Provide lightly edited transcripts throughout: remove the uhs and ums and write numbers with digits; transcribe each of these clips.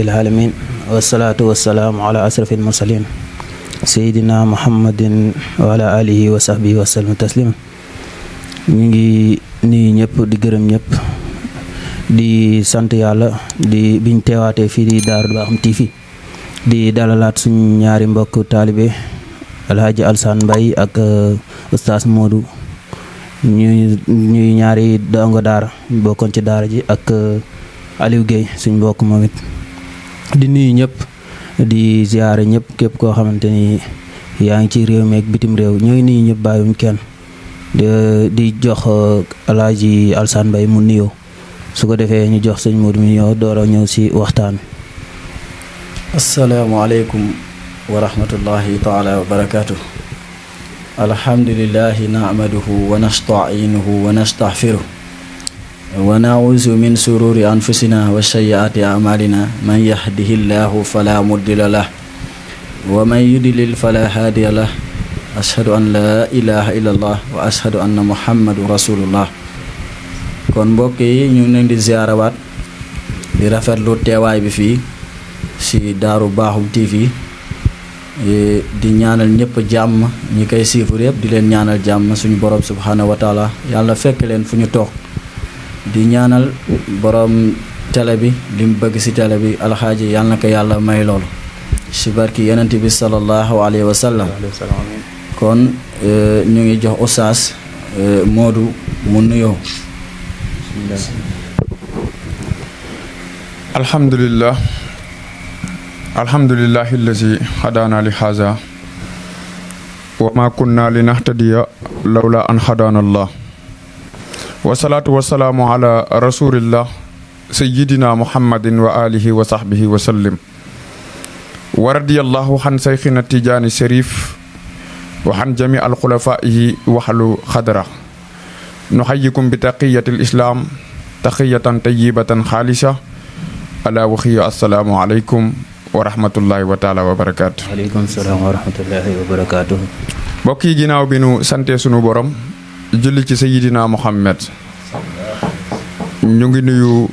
rabbil alamin wassalatu wassalamu ala asrafil mursalin sayyidina muhammadin wa ala alihi wa sahbihi wa sallam taslima. ñu ngi nuyu ñëpp di gërëm ñëpp di sant yàlla di biñ teewaatee fii di Daaru Bakhoum TV di dalalaat suñu ñaari mbokk taalibe Alhaji Alassane Mbaye ak Oustaz Modou ñuy ñaari dongo daara bokkoon ci daara ji ak Aliou Guèye suñ mbokk moom it di nuyu ñëpp di ziare ñëpp képp koo xamante ni yaa ngi ci réew mi ak bitim réew ñooy nuyu ñëpp bàyyiwuñ kenn di jox Alhaji Alassane Mbaye mu nuyoo su ko defee ñu jox sëñ Modou mu nuyoo door a ñëw si waxtaan. asalaamaaleykum wa rahmatullahi taala wa barakaatu. alhamdulillahi nahmaduhu wa nasta'inuhu wa nastaghfiruh wa na'uuzu min sururi anfusina wa sayyiati a'malina man yahdihillahu fala mudilla lah wa man yudlil fala hadiya lah ashhadu an la ilaha illallah wa ashhadu anna muhammadu rasulullah. kon mbokk yi ñu ngi leen di ziarawaat di rafetlu teewaay bi fii si Daaru Bakhoum TV di ñaanal ñëpp jàmm ñi koy siifur yëpp di leen ñaanal jàmm suñu borom subhanahu wa taala yàlla fekk leen fu ñu toog di ñaanal borom télé bi li mu bëgg si télé bi alxaaji yàlla na ko yàlla may loolu si barki yonent bi sallallahu alayhi wa sallam. kon ñu ngi jox Oustaz Modou mu nuyoo. alhamdulillahi allazi hadana li haza wa ma kunna linahtadiya lawla an hadana allah wa salatu wa salamu ala rasulillah sayyidina muhammadin wa alihi wa sahbihi wa sallim wa radiyallahu an saykhina tijani sharif wa an jami al khulafaihi wa halu khadra nuhayyikum bi taqiyatil islam taqiyatan tayyibatan khalisa ala wa khiya assalamu alaykum wa rahmatullahi wa taala wa barakaatu. waaleykum salaam wa rahmatullahi wa barakaatu. mbokk yi ginnaaw bi nu sante sunu borom julli ci sayyidina Muhammad ñu ngi nuyu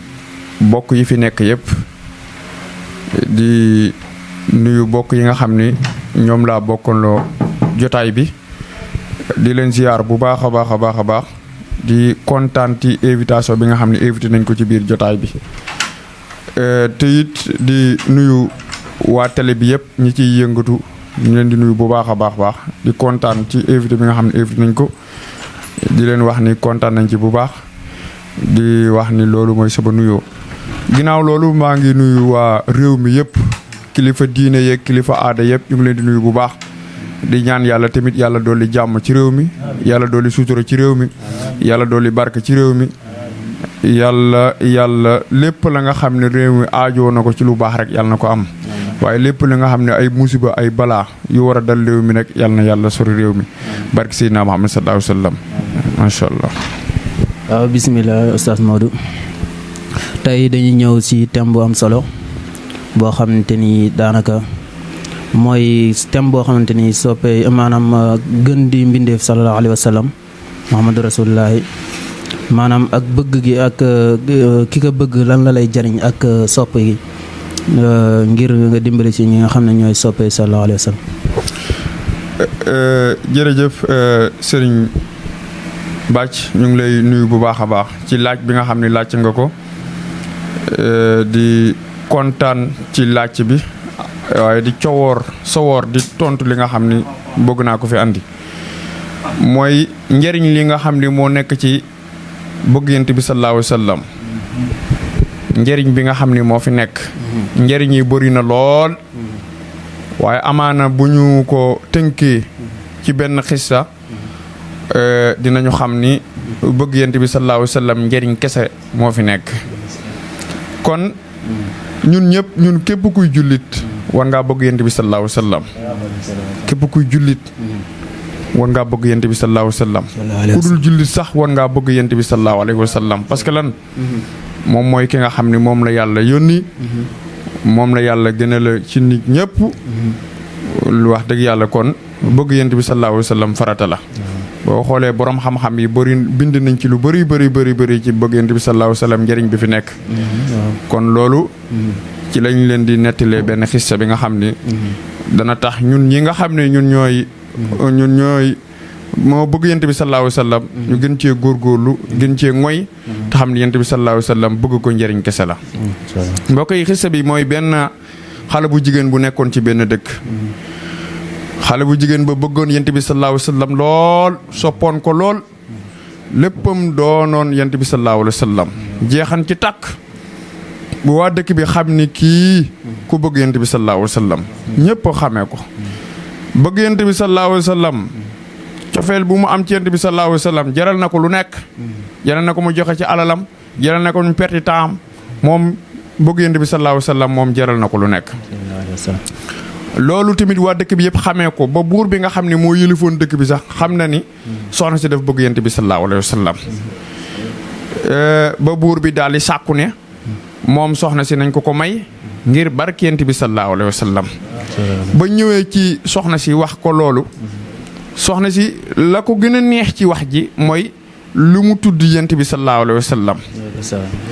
bokk yi fi nekk yëpp di nuyu bokk yi nga xam ni ñoom laa bokkaloo jotaay bi di leen ziar bu baax a baax a baax a baax di kontaan ci invitation bi nga xam ne invité nañ ko ci biir jotaay bi te it di nuyu waa télé bi yëpp ñi ciy yëngatu ñu leen di nuyu bu baax a baax di kontaan ci invité bi nga xam ne invité nañ ko di leen wax ni kontaan nañ ci bu baax di wax ni loolu mooy sama nuyoo. ginnaaw loolu maa ngi nuyu waa réew mi yëpp kilifa diine yeeg kilifa aada yëpp ñu ngi leen di nuyu bu baax di ñaan yàlla tamit yàlla dolli jàmm ci réew mi yàlla dolli sutura ci réew mi yàlla dolli barke ci réew mi. yàlla lépp la nga xam ne réew mi aajoo na ko ci lu baax rek yàlla na ko am waaye lépp la nga xam ne ay musiba ay balaa yu war a dal réew mi nag yàlla na yàlla sori réew mi barke Seydina Muhammad sallallahu alayhi wa sallam macha allah. waaw bisimilah Oustaz Modou tey dañuy ñëw si thème bu am solo boo xamante ni daanaka mooy thème boo xamante ni soppee maanaam gën di mbindeef sallallahu alayhi wa sallam Muhammadu rasulullahi maanaam ak bëgg gi ak ki ko bëgg lan la lay jariñ ak sopp gi ngir nga dimbali ci ñi nga xam ne ñooy soppee sallallahu alayhi wa sallam. jërëjëf Serigne Bàcc ñu ngi lay nuyu bu baax a baax ci laaj bi nga xam ne laaj nga ko di kontaan ci laaj bi waaye di sowoor di tontu li nga xam ni bëgg naa ko fi andi mooy njëriñ li nga xam ni moo nekk ci bëgg yonent bi sallallahu alayhi wa sallam njëriñ bi nga xam ni moo fi nekk njëriñ yi bëri na lool waaye amaana bu ñu ko tënkee ci benn xissa dinañu xam ni bëgg yonent bi sallallahu alayhi wa sallam njëriñ kese moo fi nekk kon ñun képp kuy jullit war ngaa bëgg yonent bi sallallahu alayhi wa sallam képp kuy jullit war ngaa bëgg yonent bi sallallahu alayhi wa sallam ku dul jullit sax war ngaa bëgg yonent bi sallallahu alayhi wa sallam parce que lan moom mooy ki nga xam ne moom la yàlla yónni moom la yàlla gën a la ci nit ñëpp lu wax dëgg yàlla kon bëgg yonent bi sallallahu alayhi wa sallam farata la boo xoolee borom xam-xam yi bëri bind nañ ci lu bëri ci bëgg yonent bi sallallahu alayhi wa sallam njëriñ bi fi nekk kon loolu ci lañ leen di nettalee benn xissa bi nga xam ni dana tax ñun ñi nga xam ne ñun ñooy moo bëgg yent bi sallallahu alayhi wa sallam ñu gën cee góorgóorlu gën cee ngoy te xam ne yent bi sallallahu alayhi wa sallam bëgg ko njëriñ kese la. mbokk yi xissa bi mooy benn xale bu jigéen bu nekkoon ci benn dëkk. xale bu jigéen ba bëggoon yent bi sallallahu alayhi wa sallam lool soppoon ko lool léppam doonoon yent bi sallallahu alayhi wa sallam jeexan ci tàkk bu waa dëkk bi xam ni kii ku bëgg yent bi sallallahu alayhi wa sallam ñëpp xamee ko bëgg yent bi sallallahu alayhi wa sallam cofeel bu mu am ci yent bi sallallahu alayhi wa sallam jaral na ko lu nekk jaral na ko mu joxe ci alalam jaral na ko mu perti temps moom bëgg yent bi sallallahu alayhi wa sallam moom jaral na ko lu nekk loolu tamit waa dëkk bi yëpp xamee ko ba buur bi nga xam ne moo yëlifoon dëkk bi sax xam na ni soxna si daf bëgg yent bi sallallahu alayhi wa sallam ba buur bi daal di sàkku ne moom soxna si nañ ko may ngir barke yent bi sallallahu alayhi wa sallam ba ñëwee ci soxna si wax ko loolu soxna si la ko gën a neex ci wax ji mooy lu mu tudd yent bi sallallahu alayhi wa sallam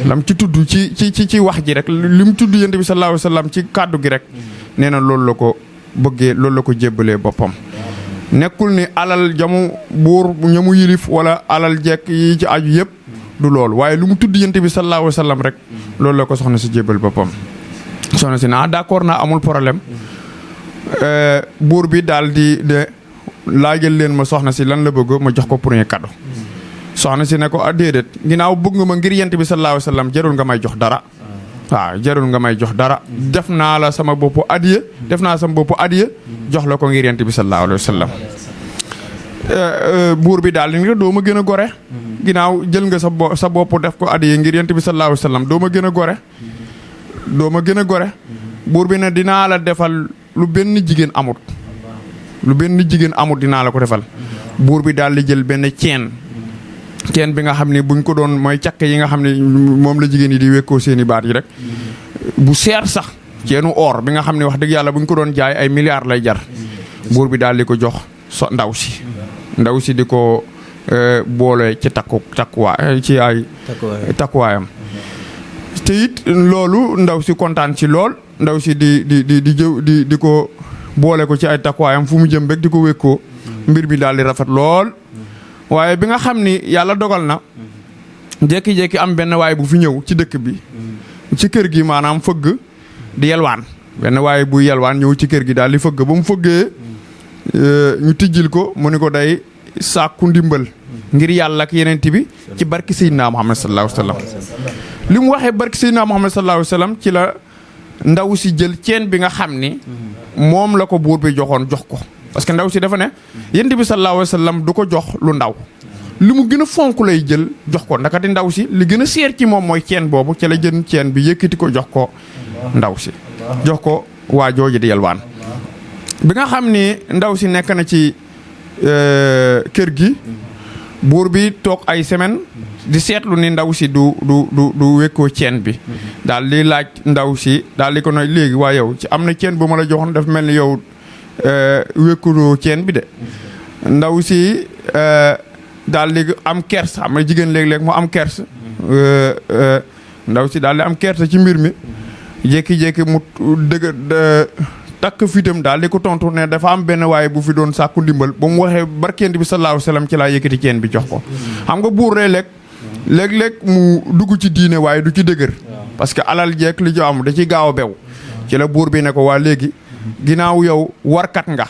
lam ci tudd ci wax ji rek li mu tudd yent bi sallallahu alayhi wa sallam ci kàddu gi rek nee na loolu la ko bëggee loolu la ko jébbalee boppam nekkul ni alal jamu buur ñamu yilif wala alal jekk yi ci aju yëpp du loolu waaye lu mu tudd yent bi sallallahu alayhi wa sallam rek loolu la ko soxna si jébbal boppam soxna si naa d'accord naa amul problème buur bi daal di de laajal leen ma soxna si lan la bëgg ma jox ko premier cadeau soxna si ne ko déedéet ginnaaw bëgg nga ma ngir yent bi sallallahu alayhi wa sallam jarul nga may jox dara waaw jarul nga may jox dara def naa la sama bopp adiya def naa sama bopp adiya jox la ko ngir yent bi sallallahu alayhi wa sallam buur bi daal di nga doo ma gën a gore ginnaaw jël nga sa bopp def ko adiya ngir yent bi sallallahu alayhi wa sallam doo ma gën a gore doo ma gën a gore buur bi ne dinaa la defal lu benn jigéen amut dinaa la ko defal buur bi daal di jël benn ceen bi nga xam ne buñ ko doon mooy càkk yi nga xam ne moom la jigéen yi di wekkoo seeni baat yi rek bu seer sax ceenu or bi nga xam ne wax dëgg yàlla buñ ko doon jaay ay milliards lay jar buur bi daal di ko jox ndaw si di ko boole ci takkuwaay ci ay takkuwaayam te it loolu ndaw si kontaan ci lool ndaw si di ko boole ko ci ay takkuwaayam fu mu jëm rek di ko wekkoo mbir bi daal di rafet lool waaye bi nga xam ni yàlla dogal na jékki-jékki am benn waay bu fi ñëw ci dëkk bi ci kër gi maanaam fëgg di yelwaan benn waay bu yelwaan ñëw ci kër gi daal di fëgg ba mu fëggee ñu tijjil ko mu ni ko day sàkku ndimbal ngir yàlla ak yeneen bi ci barki Seydina Muhammad sallallahu alayhi wa sallam li mu waxee barki Seydina Muhammad sallallahu alayhi wa sallam ci la ndaw si jël ceen bi nga xam ni moom la ko buur bi joxoon jox ko parce que ndaw si dafa ne yent bi sallallahu alayhi wa sallam du ko jox lu ndaw li mu gën a fonk lay jël jox ko ndakati ndaw si li gën a seer ci moom mooy ceen boobu ci la jën ceen bi yëkkati ko jox ko ndaw si jox ko waa jooju di yelwaan bi nga xam ni ndaw si nekk na ci kër gi buur bi toog ay semaine di seetlu ni ndaw si du wekkoo ceen bi daal di laaj ndaw si daal di ko noy léegi waa yow ci am na ceen bu ma la joxoon daf mel ni yow wekkuloo ceen bi de ndaw si daal di am kers am na jigéen léeg-léeg mu am kers ndaw si daal di am kers ci mbir mi jékki-jékki mu takk fitam daal di ko tontu ne dafa am benn waaye bu fi doon sàkku ndimbal ba mu waxee barkeent bi sallallahu alayhi wa sallam ci laa yëkkati ceen bi jox ko xam nga buur léeg-léeg mu dugg ci diine waaye du ci dëgër parce que alal jeek li jo am da ci gaaw a bew ci la buur bi ne ko waa léegi ginnaaw yow warkat nga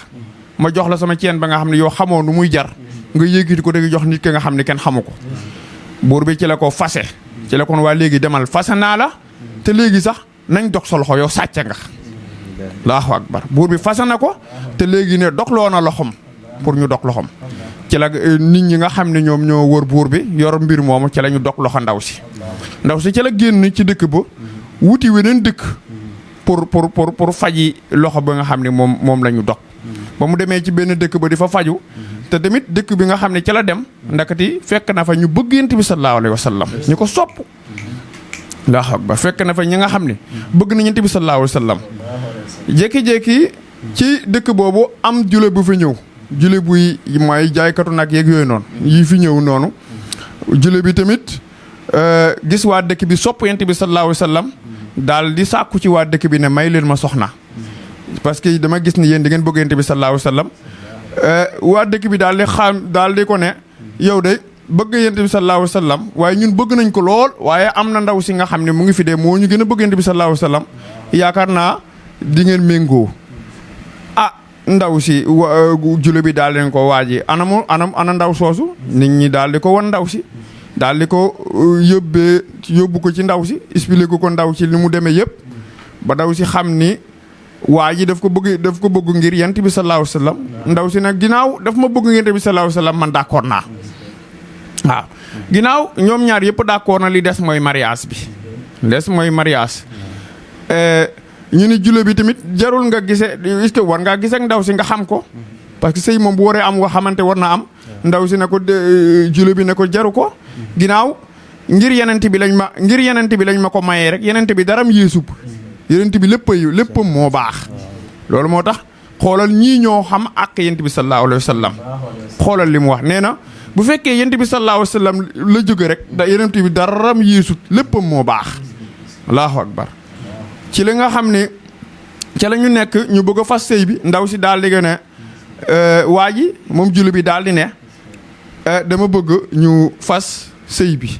ma jox la sama ceen ba nga xam ne yow xamoo nu muy jar nga yëkkati ko dëgg jox nit ki nga xam ne kenn xamu ko buur bi ci la ko fase ci la kon waa léegi demal fase naa la te léegi sax nañ dog sa loxo yow sàcc nga Allahu akbar buur bi fase na ko te léegi ne dogloo na loxom pour ñu dog loxom ci la nit ñi nga xam ne ñoom ñoo wër buur bi yor mbir moomu ci la ñu dog loxo ndaw si ci la génn ci dëkk ba wuti weneen dëkk pour faji loxo ba nga xam ne moom la ñu dog ba mu demee ci benn dëkk ba di fa faju te tamit dëkk bi nga xam ne ci la dem ndakati fekk na fa ñu bëgg yent bi sallallahu alayhi wa sallam ñu ko sopp Allahu akbar fekk na fa ñi nga xam ne bëgg na yent bi sallallahu alayhi wa sallam jékki-jékki ci dëkk boobu am jule bu fi ñëw jule buy mooy jaaykatu nag yeeg yooyu noonu yi fi ñëw noonu jule bi tamit gis waa dëkk bi sopp yent bi sallallahu alayhi wa sallam daal di sàkku ci waa dëkk bi ne may leen ma soxna parce que dama gis ni yéen di ngeen bëgg yonent bi sallallahu alayhi wa sallam waa dëkk bi daal di daal di ko ne yow de bëgg yonent bi sallallahu alayhi wa sallam waaye ñun bëgg nañ ko lool waaye am na ndaw si nga xam ne mu ngi fi de moo ñu gën a bëgg yonent bi sallallahu alayhi wa sallam yaakaar naa di ngeen méngoo ndaw si jule bi daal leen ko waaji ana ndaw soosu nit ñi daal di ko wan ndaw si daal di ko yóbbu ko ci ndaw si expliqué ko ndaw si li mu demee yëpp ba ndaw si xam ni waa ji daf ko bëgg ngir yonent bi sallallahu alayhi wasallam ndaw si nag ginnaaw daf ma bëgg yonent bi sallallahu alayhi wasallam man d'accord naa waaw ginnaaw ñoom ñaar yëpp d'accord na li des mooy mariage bi ñu ni jule bi tamit jarul nga gise est-ce que war ngaa gise ak ndaw si nga xam ko parce que sëy moom bu waree am nga xamante war na am ndaw si ne ko jule bi ne ko jaru ko ginnaaw ngir yenent bi lañ ma ko mayee rek yenent bi daram yeesub yenent bi léppam moo baax loolu moo tax xoolal ñii ñoo xam ak yenent bi sallallahu alayhi wa sallam xoolal li mu wax nee na bu fekkee yenent bi sallallahu alayhi wa sallam la jóge rek da yenent bi daram yeesut léppam moo baax allahu akbar ci li nga xam ne ca la ñu nekk ñu bëgg a fas sëy bi ndaw si daal di ne waa ji moom julu bi daal di ne dama bëgg ñu fas sëy bi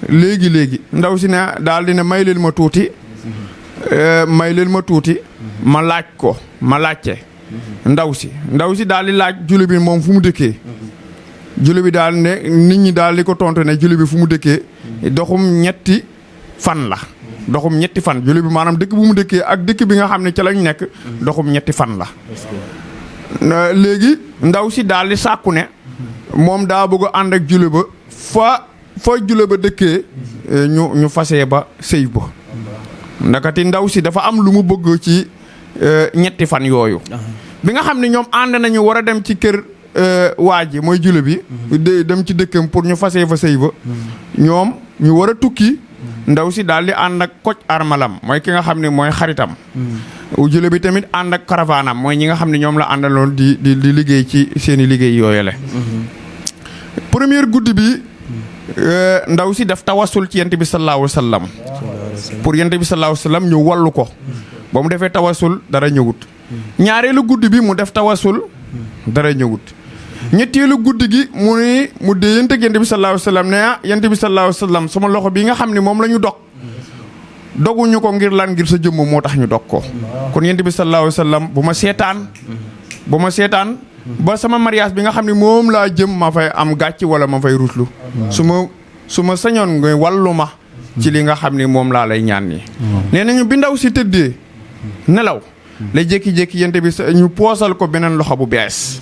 léegi ndaw si ne daal di ne may leen ma tuuti ma laajte ndaw si daal di laaj julu bi moom fu mu dëkkee julu bi daal ne nit ñi daal di ko tontu ne julu bi fu mu dëkkee doxum ñetti fan jule bi maanaam dëkk bu mu dëkkee ak dëkk bi nga xam ne ca lañ nekk doxum ñetti fan la léegi ndaw si daal di sàkku ne moom daa bëgg a ànd ak jule ba fa jule ba dëkkee ñu fasee ba sëy ba ndakati ndaw si dafa am lu mu bëgg ci ñetti fan yooyu bi nga xam ne ñoom ànd nañu war a dem ci kër waa ji mooy jule bi dem ci dëkkam pour ñu fasee fa sëy ba ñoom ñu war a tukki ndaw si daal di ànd ak koc armalam mooy ki nga xam ne mooy xaritam jule bi tamit ànd ak caravanam mooy ñi nga xam ne ñoom la àndaloon di liggéey ci seeni liggéey yooyale première guddi bi ndaw si daf tawasul ci yonent bi sallallahu alayhi wa sallam pour yonent bi sallallahu alayhi wa sallam ñu wallu ko ba mu defee tawasul dara ñëwut ñaareelu guddi bi mu def tawasul dara ñëwut ñetteelu guddi gi mu dee yonent bi sallallahu alayhi wa sallam ne yonent bi sallallahu alayhi wa sallam sama loxo bi nga xam ne moom la ñu dog doguñu ko ngir lan ngir sa jëmm moo tax ñu dog ko kon yonent bi sallallahu alayhi wa sallam bu ma seetaan ba sama mariage bi nga xam ne moom laa jëm ma fay am gàcc wala ma fay ruslu su ma sañoon nga wàllu ma ci li nga xam ne moom laa lay ñaan nii nee nañu bi ndaw si tëddee nelaw la jékki-jékki yent bi ñu poosal ko beneen loxo bu bees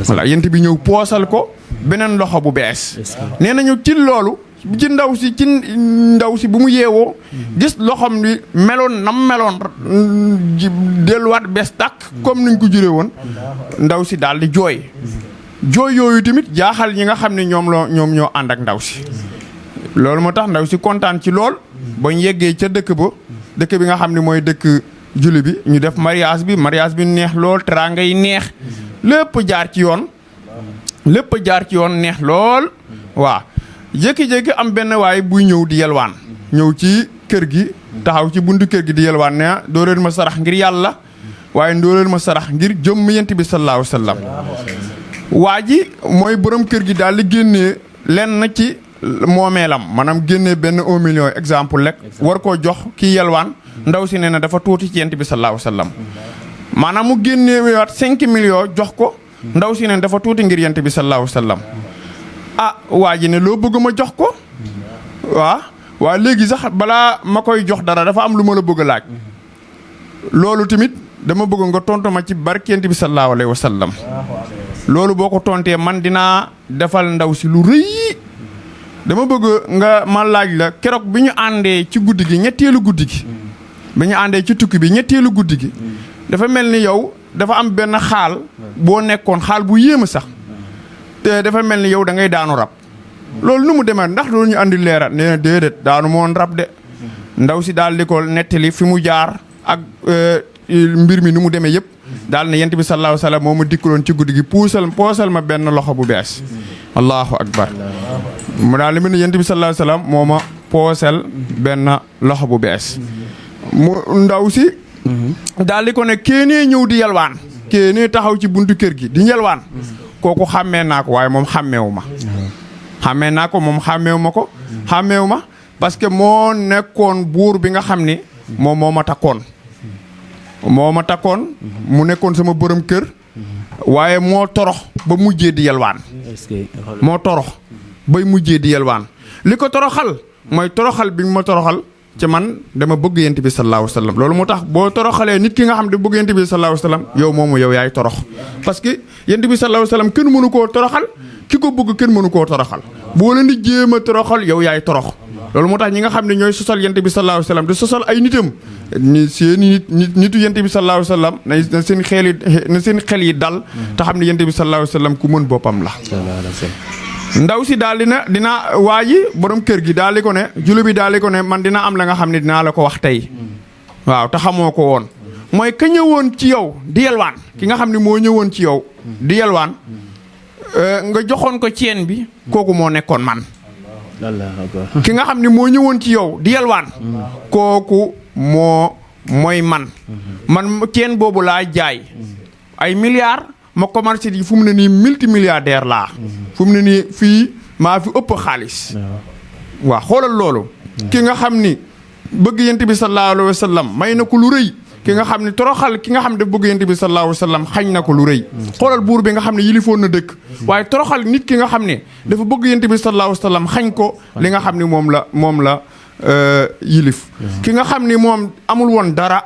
voilà yent bi ñëw poosal ko beneen loxo bu bees nee nañu ci loolu ci ndaw si bu mu yeewoo gis loxom bi meloon delluwaat bees tàkk comme niñ ko juree woon ndaw si daal di jooy yooyu tamit jaaxal ñi nga xam ne ñoom ñoo ànd ak ndaw si loolu moo tax ndaw si kontaan ci lool bañ yeggee ca dëkk bi nga xam ne mooy dëkk julli bi ñu def mariage bi neex lool teraanga yi neex lépp jaar ci yoon neex lool waaw jékki-jékki am benn waay buy ñëw di yelwaan ñëw ci kër gi taxaw ci buntu kër gi di yelwaan ne doo leen ma sarax ngir yàlla waaye doo leen ma sarax ngir jëmm yent bi sallallahu alayhi wa sallam waa ji mooy borom kër gi daal di génnee lenn ci moomeelam maanaam génnee benn 1 million exemple rek war koo jox kii yelwaan ndaw si nee na dafa tuuti ci yent bi sallallahu alayhi wa sallam maanaam mu génnee waat 5 millions jox ko ndaw si nee na dafa tuuti ngir yent bi sallallahu alayhi wa sallam waa ji ne loo bëgg ma jox ko waa léegi sax balaa ma koy jox dara dafa am lu ma la bëgg a laaj loolu tamit dama bëgg nga tontu ma ci barke yent bi sallallahu alayhi wa sallam loolu boo ko tontee man dinaa defal ndaw si lu rëy dama bëgg nga ma laaj la keroog bi ñu àndee ci guddi gi ñetteelu guddi gi bi ñu àndee ci tukki bi ñetteelu guddi gi dafa mel ni yow dafa am benn xaal boo nekkoon xaal bu yéema sax te dafa mel ni yow da ngay daanu rab loolu nu mu demee ndax loolu ñu andi leeral nee na déedéet daanu moon rab de ndaw si daal di ko nettali fi mu jaar ak mbir mi nu mu demee yëpp daal ne yent bi sallallahu alayhi wa sallam moo ma dikkaloon ci guddi gi poosal ma benn loxo bu bees allahu akbar mu daal li mu ne yent bi sallallahu alayhi wa sallam moo ma poosel benn loxo bu bees mu ndaw si daal di ko ne kéenee ñëw di yalwaan kéenee taxaw ci buntu kër gi di yalwaan kooku xàmmee naa ko waaye moom xàmmeewu ma xàmmee naa ko moom xàmmeewu ma ko xàmmeewu ma parce que moo nekkoon buur bi nga xam ni moom moo ma takkoon mu nekkoon sama borom kër waaye moo torox ba mujjee di yalwaan moo torox bay mujjee di yalwaan li ko toroxal mooy toroxal bi ma toroxal ci man dama bëgg yent bi sallallahu alayhi wa sallam loolu moo tax boo toroxalee nit ki nga xam ne bëgg yent bi sallallahu alayhi wa sallam yow moomu yow yaay torox parce que yent bi sallallahu alayhi wa sallam kenn mënu koo toroxal ki ko bëgg kenn mënu koo toroxal boo leen di jéem a toroxal yow yaay torox loolu moo tax ñi nga xam ne ñooy sosal yent bi sallallahu alayhi wa sallam di sosal ay nitam ni seeni nitu yent bi sallallahu alayhi wa sallam na seen xel yi dal te xam ne yent bi sallallahu alayhi wa sallam ku mën boppam la ndaw si daal dina waa ji borom kër gi daal di ko ne julli bi daal di ko ne man dina am la nga xam ne dinaa la ko wax tey waaw te xamoo ko woon mooy ka ñëwoon ci yow di yalwaan ki nga xam ne moo ñëwoon ci yow di yalwaan nga joxoon ko ceen bi kooku moo nekkoon man ki nga xam ne moo ñëwoon ci yow di yalwaan kooku mooy man ceen boobu laa jaay ay milliards ma commerce yi fu mu ne nii multimilliardaire laa fu mu ne nii fii maa fi ëpp xaalis waaw xoolal loolu ki nga xam ni bëgg yent bi sallallahu alayhi wa sallam may na ko lu rëy ki nga xam ne toroxal ki nga xam ne bëgg yent bi sallallahu alayhi wa sallam xañ na ko lu rëy xoolal buur bi nga xam ne yilifoon na dëkk waaye toroxal nit ki nga xam ne dafa bëgg yent bi sallallahu alayhi wa sallam xañ ko li nga xam ne moom la yilif ki nga xam ni moom amul woon dara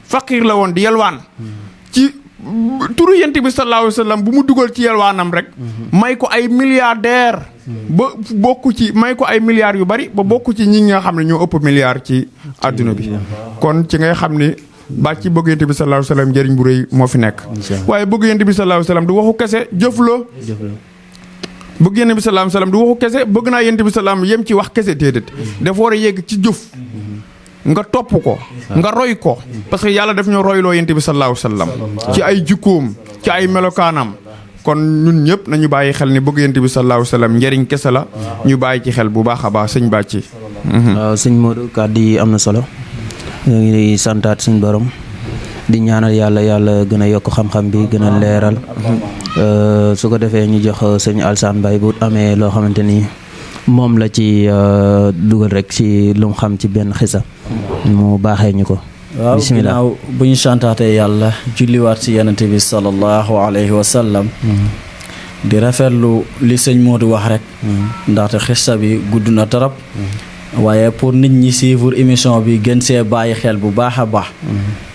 faqiir la woon di yalwaan ci turu yent bi sallallahu alayhi wa sallam bu mu dugal ci yalwaanam rek may ko ay milliardaire ba bokk ci may ko ay milliards yu bari ba bokk ci ñi nga xam ne ñoo ëpp milliards ci àdduna bi kon ci ngay xam ni bàcc ci bëgg yent bi sallallahu alayhi wa sallam njëriñ bu rëy moo fi nekk waaye bëgg yent bi sallallahu alayhi wa sallam du waxu kese jëf la bëgg yent bi sallallahu alayhi wa sallam du waxu kese bëgg naa yent bi sallallahu yem ci wax kese déedéet dafa war a yegg ci jëf nga topp ko nga roy ko parce que yàlla daf ñoo royloo yent bi sallallahu alayhi wa sallam ci ay jikkoom ci ay melokaanam kon ñun ñëpp nañu bàyyi xel ni bëgg yent bi sallallahu alayhi wa sallam njëriñ kese la ñu bàyyi ci xel bu baax a baax sëñ Bàcci waaw sëñ Modou kàddu yi am na solo ñu ngi santaat suñ borom di ñaanal yàlla gën a yokk xam-xam bi gën a leeral su ko defee ñu jox sëñ Alsaan Mbaye bu amee loo xamante ni moom la ci dugal rek ci lu mu xam ci benn xisa mu baaxee ñu ko. waaw ginnaaw bu ñu santaatee yàlla julliwaat ci yonent bi sallallahu alayhi wa sallam di rafetlu li sëñ Modou wax rek ndaxte xissa bi gudd na torop waaye pour nit ñi suivre émission bi gën see bàyyi xel bu baax a baax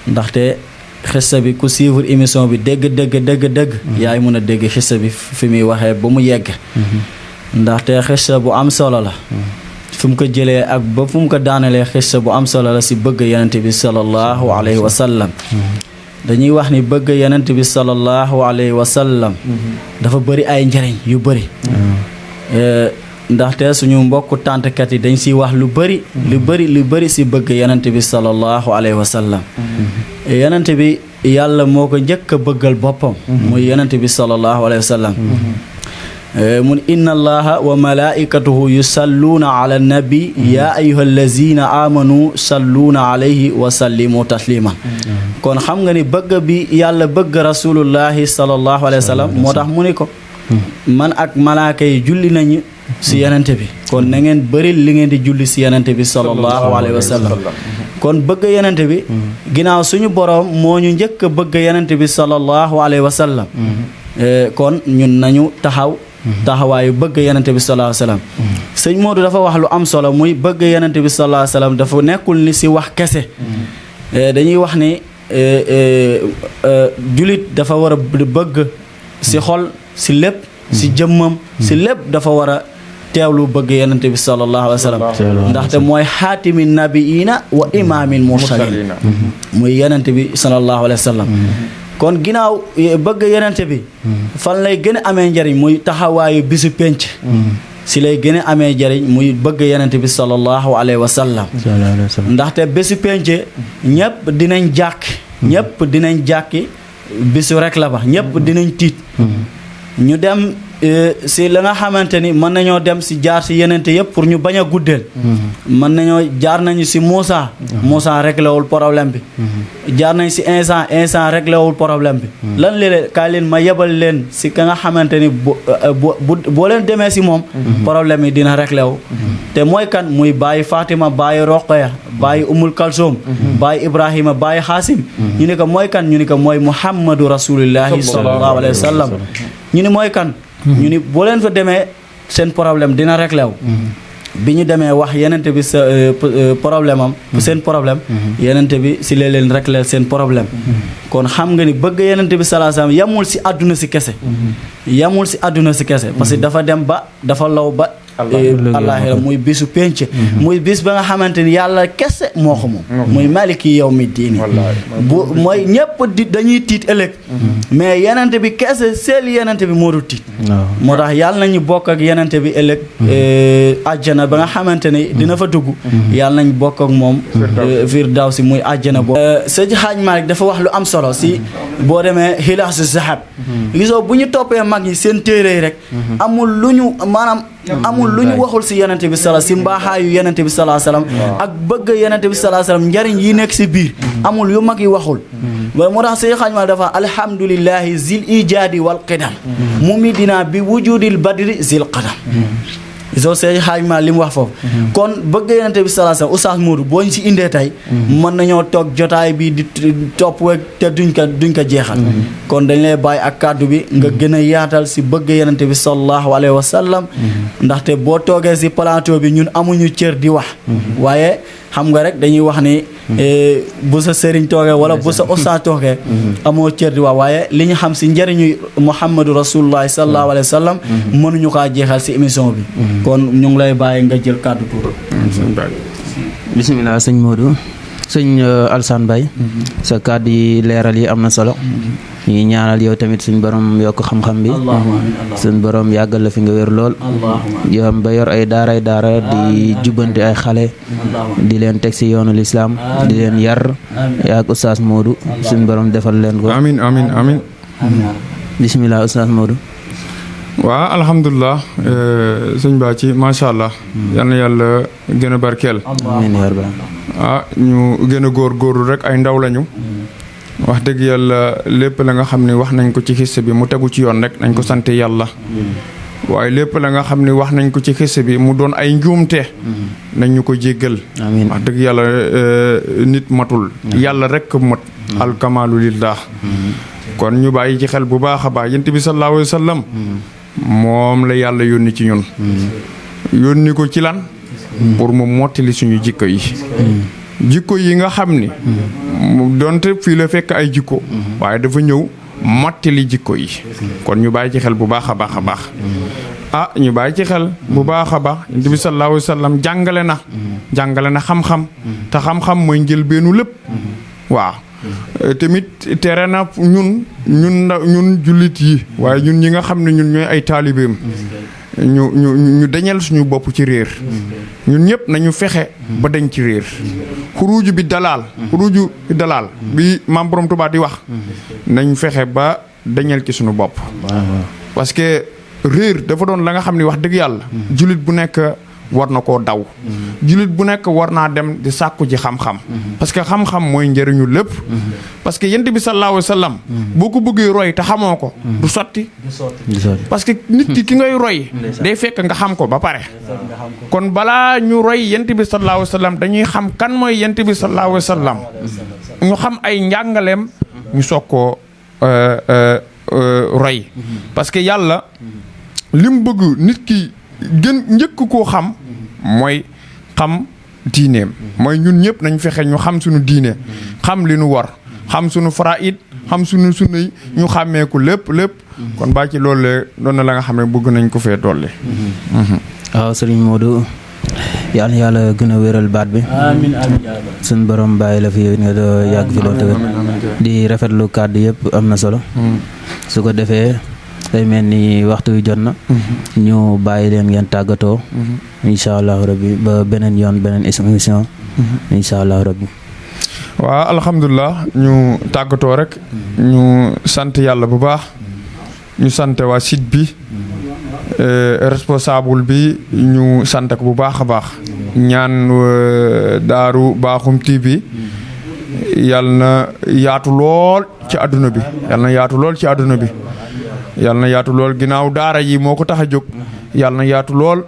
ndaxte xissa bi ku suivre émission bi dëgg yaay mën a dégg xissa bi fi muy waxee ba mu yegg ndaxte xissa bu am solo la fu mu ko jëlee ak ba fu mu ko daanalee xissa bu am solo la si bëgg yonent bi sallallahu alayhi wa sallam dañuy wax ni bëgg yonent bi sallallahu alayhi wa sallam dafa bëri ay njëriñ yu bëri ndaxte suñu mbokku tàntkat yi dañ siy wax lu bëri si bëgg yonent bi sallallahu alayhi wa sallam yonent bi yàlla moo ko njëkk a bëggal boppam muy yonent bi sallallahu alayhi wa sallam mun inna allaha wa malaikatahu yusalluuna ala nabi ya ayuha allazina amanu salluuna alayhi wa sallimu tasliman kon xam nga ni bëgg bi yàlla bëgg rasulullahi sallallahu alayhi wa sallam moo tax mu ni ko man ak malaaka yi julli nañu si yenente bi kon na ngeen bëri li ngeen di julli si yenente bi sallallahu alayhi wa sallam kon bëgg yenente bi ginnaaw suñu boroom moo ñu njëkk a bëgg yenente bi sallallahu alayhi wa sallam kon ñun nañu taxawaayu bëgg yenente bi sallallahu alayhi wa sallam sëñ Modou dafa wax lu am solo muy bëgg yenente bi sallallahu alayhi wa sallam dafa nekkul ni si wax kese dañuy wax ni julit dafa war a bëgg si xol si lépp si jëmmam si lépp dafa war a teewlu bëgg yenente bi sallallahu alayhi wa sallam ndaxte mooy xaatimi nabiina wa imaamil mursalin muy yenente bi sallallahu alayhi wa sallam kon ginnaaw bëgg yenente bi fan lay gën a amee njariñ muy taxawaayu bisu penc si lay gën a amee njariñ muy bëgg yenente bi sallallahu alayhi wa sallam ndaxte bisu penc ñëpp dinañ jàkki bisu rek la ba ñëpp dinañ tiit ñu dem si la nga xamante ni mën nañoo dem si jaar si yenente yëpp pour ñu bañ a guddeel mën nañoo jaar nañu si Moussa réglé wul problème bi jaar nañ si Insa réglé wul problème bi lan léeg-léeg kaay leen ma yebal leen si ka nga xamante ni boo leen demee si moom problème yi dina réglé wu te mooy kan muy bàyyi Fatima bàyyi Roqaya bàyyi Umul Kalsoom bàyyi Ibrahima bàyyi Xaasim ñu ni ko mooy kan ñu ni ko mooy Muhammadu Rasulillahi sallallahu alayhi wa sallam ñu ni mooy kan ñu ni boo leen fa demee seen problème dina réglé wu bi ñu demee wax yenente bi sa problème am seen problème yenente bi si lee leen réglé seen problème kon xam nga ni bëgg yenente bi sallallahu alayhi wasallam yamul si àdduna si kese yamul si àdduna si kese parce que dafa dem ba dafa law ba àllaaxira muy bisu penc muy bis ba nga xamante ni yàlla kese moo ko moom muy maliki yawmi diini bu mooy ñëpp dañuy tiit ëllëg mais yenente bi kese seel yenente bi moo du tiit moo tax yàlla nañu bokk ak yenente bi ëllëg àjjana ba nga xamante ni dina fa dugg yàlla nañ bokk ak moom firdawsi muy àjjana boobu Seydi Hadj Malick dafa wax lu am solo si boo demee Hilaasu Zahab gisoo bu ñu toppee mag yi seen téere yi rek amul lu ñu maanaam amul lu ñu waxul si yenente bi sala si mbaaxaayu yenente bi salaa salaam ak bëgg yenente bi salaa salaam njariñ yi nekk si biir amul yu mag yi waxul moo tax Seydi Hadj Malick dafa alhamdulillahi zil ijaadi wal qidam mumidina bi wujudil badri zil qadam soo Seydi Hadj Malick li mu wax foofu kon bëgg yenente bi salaa salaam Oustaz Modou boo ñu si indee tey mën nañoo toog jotaay bi di topp wek te duñ ko jeexal kon dañ lay bàyyi ak kàddu bi nga gën a yaatal si bëgg yenente bi sallallahu alayhi wa sallam ndaxte boo toogee si plateau bi ñun amuñu cër di wax waaye xam nga rek dañuy wax ni bu sa sëriñ toogee wala bu sa Oustaz toogee amoo cër di wax waaye li ñu xam si njëriñu Muhammadu Rasulullahi sallallahu alayhi wa sallam mënuñu kaa jeexal si émission bi kon ñu ngi lay bàyyi nga jël kàddu tuur bisimilah sëñ Modou sëñ Alsane Mbaye sa kàddu yi leeral yi am na solo ñuy ñaanal yow tamit suñ borom yokk xam-xam bi suñ borom yàggal la fi nga wér lool yow ba yor ay daara di jubbante ay xale di leen teg si yoonu lislaam di leen yar yaak Oustaz Modou suñ borom defal leen ko amin amin amin bisimilah Oustaz Modou waaw alhamdulilah sëñ Ba ci macha allah yal na yàlla gën a barkeel amiin yaa rabbal ñu gën a góorgóorlu rek ay ndaw lañu wax dëgg yàlla lépp la nga xam ne wax nañ ko ci xisse bi mu tegu ci yoon rek nañ ko sant yàlla waaye lépp la nga xam ne wax nañ ko ci xisse bi mu doon ay njuumte nañ ñu ko jéggal amiin wax dëgg yàlla nit matul yàlla rek mat alkamaalu lillah kon ñu bàyyi ci xel bu baax a baax yonent bi sallallahu alayhi wa sallam moom la yàlla yónni ci ñun yónni ko ci lan pour mu mottali suñu jikko yi jikko yi nga xam ni donte fii la fekk ay jikko waaye dafa ñëw mottali jikko yi kon ñu bàyyi ci xel bu baax a baax a baax ñu bàyyi ci xel bu baax a baax yonent bi sallallahu alayhi wa sallam jàngale na xam-xam te xam-xam mooy njëlbeenu lépp waaw tamit tere na ñun jullit yi waaye ñun ñi nga xam ne ñun ñooy ay taalibeem ñu dañal suñu bopp ci réer ñun ñëpp nañu fexe ba dañ ci réer xuruuju bi dalaal bi maam Borom Tuubaa di wax nañ fexe ba dañal ci suñu bopp parce que réer dafa doon la nga xam ne wax dëgg yàlla jullit bu nekk war na koo daw jullit bu nekk war naa dem di sàkku ji xam-xam parce que xam-xam mooy njëriñu lépp parce que yonent bi sallallahu alayhi wa sallam boo ko bëggee roy te xamoo ko du sotti parce que nit ki ngay roy day fekk nga xam ko ba pare kon balaa ñu roy yonent bi sallallahu alayhi wa sallam dañuy xam kan mooy yonent bi sallallahu alayhi wa sallam ñu xam ay njàngaleem ñu soog koo roy parce que yàlla lim bëgg nit ki gën njëkk koo xam mooy xam diineem mooy ñun ñëpp nañ fexe ñu xam suñu diine xam li nu war xam suñu faraid xam suñu sunnay ñu xàmmeeku lépp kon baa ci loolu doon na la nga xam ne bëgg nañ ko fee dolli. waaw Serigne Modou yal na yàlla gën a wéral baat bi amiin suñ borom bàyyi la fi nga yàgg fi loolu tamit di rafetlu kàddu yëpp am na solo su ko defee day mel ni waxtu wi jot na ñu bàyyi leen ngeen tàggatoo incha allahu rabbi ba beneen yoon beneen émission incha allahu rabbi waaw alhamdulilah ñu tàggatoo rek ñu sant yàlla bu baax ñu sant waa site bi responsable bi ñu sant ko bu baax a baax ñaan Daaru Bakhoum TV yàlla na yaatu lool ci àdduna bi yàlla na yaatu lool ci àdduna bi yàlla na yaatu lool ginnaaw daara yi moo ko tax a jóg yàlla na yaatu lool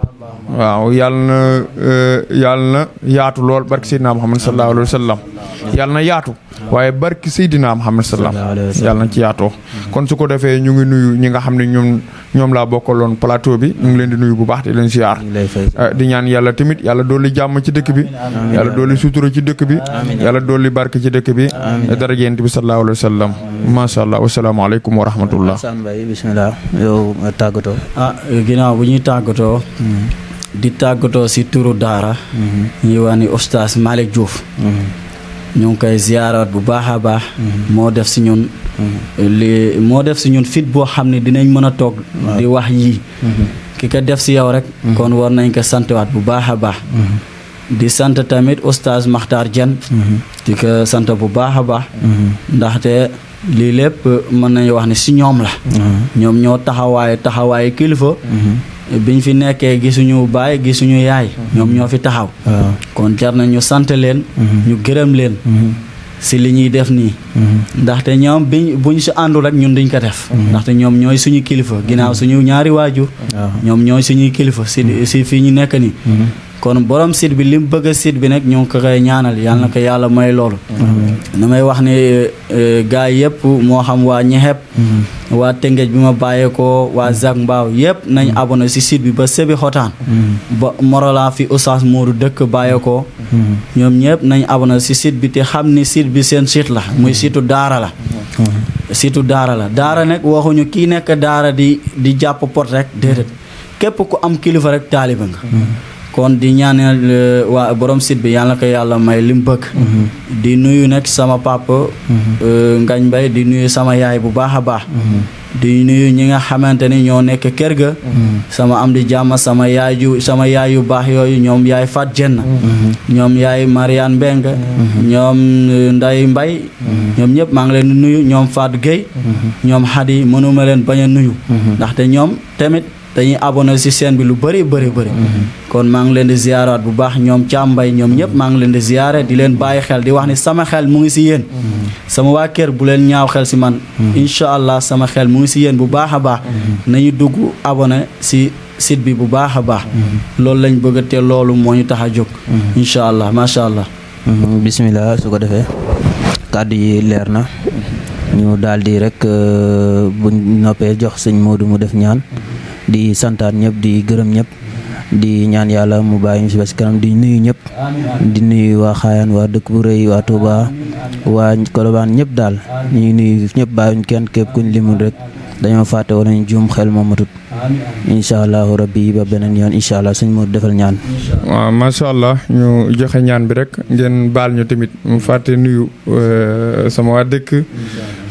waaw yàlla na yaatu lool barki Seydina Muhammad sallallahu alayhi wa sallam yàlla na yaatu waaye barki Seydina Muhammad sallam yàlla na ci yaatoo kon su ko defee ñu ngi nuyu ñi nga xam ne ñoom laa bokkaloon plateau bi ñu ngi leen di nuyu bu baax di leen ziar di ñaan yàlla tamit yàlla dooli jàmm ci dëkk bi yàlla dooli sutura ci dëkk bi yàlla dooli barke ci dëkk bi daraja Yonent bi sallallahu alayhi wa sallam masha Allah wassalaamu aleykum wa rahmatullah bismillah yow tàggatoo ginnaaw bu ñuy tàggatoo di tàggatoo si turu daara ñuy wax ni Oustaz Malick Diouf ñu ngi koy ziaraat bu baax a baax moo def si ñun moo def si ñun fit boo xam ne dinañ mën a toog di wax yii ki ko def si yow rek kon war nañ ko santwaat bu baax a baax di sant tamit Oustaz Makhtar Diène di ko sant bu baax a baax ndaxte lii lépp mën nañu wax ne si ñoom la ñoom ñoo taxawaayu kilifa biñ fi nekkee gisuñu baay gisuñu yaay ñoom ñoo fi taxaw kon jar na ñu sant leen ñu gërëm leen si li ñuy def nii ndaxte ñoom buñ si àndul rek ñun duñ ko def ndaxte ñoom ñooy suñu kilifa ginnaaw suñu ñaari waajur ñoom ñooy suñuy kilifa si fii ñu nekk nii kon borom site bi li mu bëgg a site bi nag ñu ngi ko koy ñaanal yàlla na ko yàlla may loolu damay wax ne gars yëpp moo xam waa ñexeb waa Tëngéej bi ma bàyyeekoo waa Zac Mbao yëpp nañ abonné si site bi ba Sébi Xotaan ba Morolan fi Oustaz Modou dëkk bàyyeekoo ñoom ñëpp nañ abonné si site bi te xam ni site bi seen site la muy situ daara la situ daara la daara nag waxuñu kii nekk daara di jàpp pot rek déedéet képp ku am kilifa rek taaliba nga kon di ñaanal waa borom site bi yàlla na ko yàlla may li mu bëgg di nuyu nag sama papa Ngañ Mbay di nuyu sama yaay bu baax a baax di nuyu ñi nga xamante ni ñoo nekk kër ga sama am di jàmm sama yaay yu baax yooyu ñoom yaay Fat Jenn ñoom yaay Mariane Mbeng ñoom Nday Mbay ñoom ñëpp maa ngi leen di nuyu ñoom Fat Gueye ñoom Xadi mënuma leen bañ a nuyu ndaxte ñoom tamit dañuy abonné ci chaîne bi lu bëri kon maa ngi leen di ziaraat bu baax ñoom càmbay ñoom ñëpp maa ngi leen di ziare di leen bàyyi xel di wax ni sama xel mu ngi ci yéen sama waa kër bu leen ñaaw xel ci man incha allah sama xel mu ngi ci yéen bu baax a baax nañu dugg abonné ci site bi bu baax a baax loolu lañ bëgg te loolu moo ñu tax a jóg incha allah macha allah bismillah su ko defee kàddu yi leer na ñu daal di rek bu noppee jox sëñ Modou mu def ñaan di santaat ñëpp di gërëm ñëpp di ñaan yàlla mu bàyyi ñu si ba si kanam di nuyu ñëpp di nuyu waa Xaayaan waa dëkk bu rëy waa Touba waa Colobane ñëpp daal ñu nuyu ñëpp bàyyiwuñ kenn képp kuñ limul rek dañoo fàtte wala ñu juum xel moom matut incha allahu rabbi ba beneen yoon incha allah suñ mu defal ñaan. waaw macha allah ñu joxe ñaan bi rek ngeen baal ñu tamit mu fàtte nuyu sama waa dëkk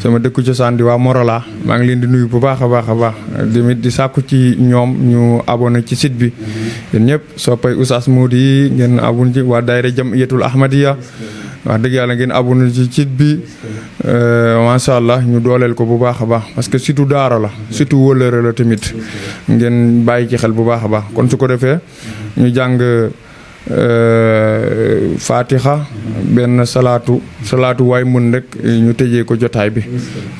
sama dëkku cosaan di waa Morolan maa ngi leen di nuyu bu baax a baax a baax tamit di sàkku ci ñoom ñu abonné ci site bi yéen ñëpp soppay Oustaz Modou yi ngeen abonné ci waa daayira Jamiyatul Ahmadiyya wax dëgg yàlla ngeen abonné ci site bi macha allah ñu dooleel ko bu baax a baax parce que surtout daara la surtout wóllëre la tamit ngeen bàyyi ci xel bu baax a baax kon su ko defee ñu jàng fatiha benn salaatu waay mun rek ñu tëjee ko jotaay bi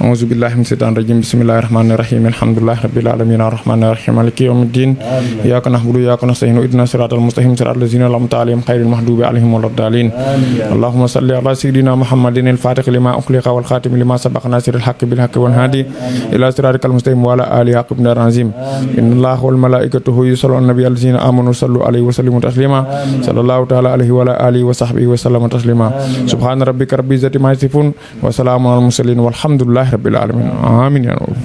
auzu billahi min seytaan rajim bismillahi rahmani rahim alhamdulillahi rabbil alamin arrahmani rahim maliki yawmiddin iyyaka na'budu wa iyyaka nasta'in ihdina siratal mustaqim siratal ladzina an'amta alayhim ghayril maghdubi alayhim waladdallin allahumma salli ala sayyidina muhammadin al-fatih lima ukhliqa wal khatim lima sabaqa nasiril haqqi bil haqqi wal hadi ila siratikal mustaqim wa ala alihi haqqa qadrihi innallaha wal malaikatahu yusalluna ala nabiyyil ladzina amanu sallu alayhi wa sallimu taslima sallallahu ta'ala alayhi wa ala alihi wa sahbihi wa sallama taslima subhana rabbika rabbil izzati ma yasifun wa salamun alal mursalin walhamdulillahi rabbil alamin amin ya rabbal